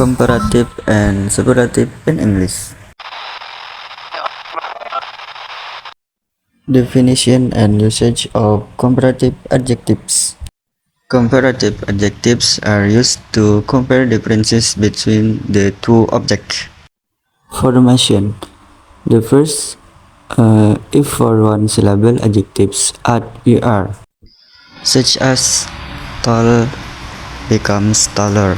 Comparative and superlative in English. Definition and usage of comparative adjectives. Comparative adjectives are used to compare differences between the two objects. Formation. The first, if for one syllable adjectives add er, such as tall becomes taller.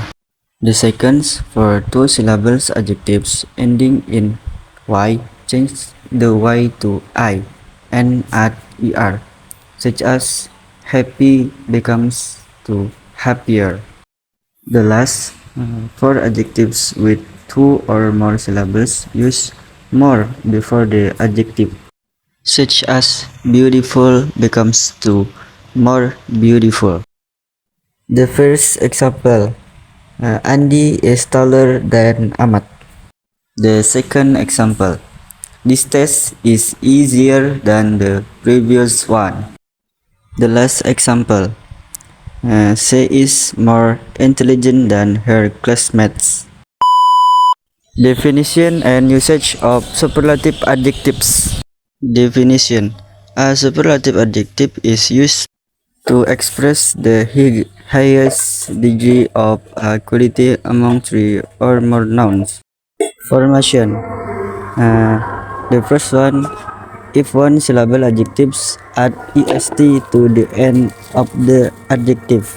The second, for two syllables adjectives ending in y, change the y to I and add er, such as happy becomes to happier. The last, for adjectives with two or more syllables, use more before the adjective, such as beautiful becomes to more beautiful. The first example, Andy is taller than Ahmad. The second example, this test is easier than the previous one. The last example, she is more intelligent than her classmates. Definition and usage of superlative adjectives. Definition. A superlative adjective is used to express the highest degree of a quality among three or more nouns. Formation. The first one, if one syllable adjectives add est to the end of the adjective,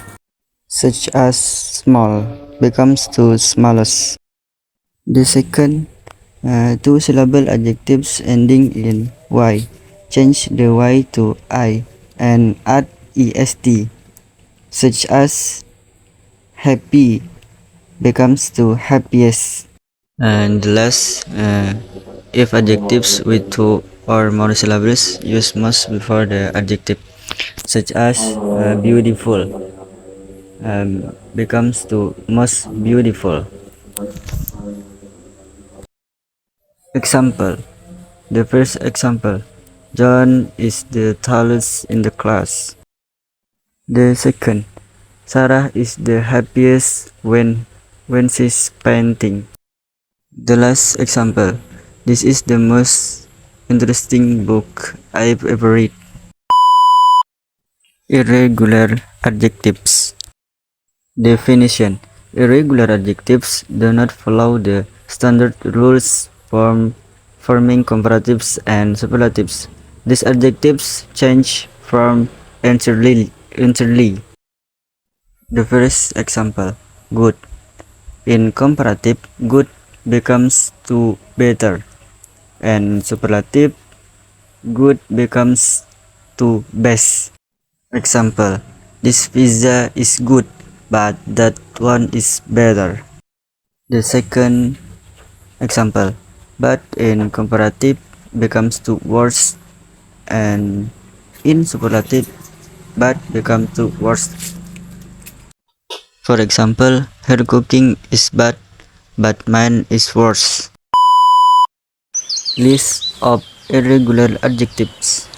such as small becomes to smallest. The second, two syllable adjectives ending in y, change the y to I and add est, such as happy becomes to happiest. And the last, if adjectives with two or more syllables use most before the adjective, such as beautiful becomes to most beautiful. Example. The first example, John is the tallest in the class. The second, Sarah is the happiest when she's painting. The last example, this is the most interesting book I've ever read. Irregular adjectives. Definition. Irregular adjectives do not follow the standard rules forming comparatives and superlatives. These adjectives change form entirely. The first example, good. In comparative, good becomes to better, and superlative, good becomes to best. Example, this pizza is good, but that one is better. The second example, but in comparative becomes to worse, and in superlative, but become to worse. For example, her cooking is bad, but mine is worse. List of irregular adjectives.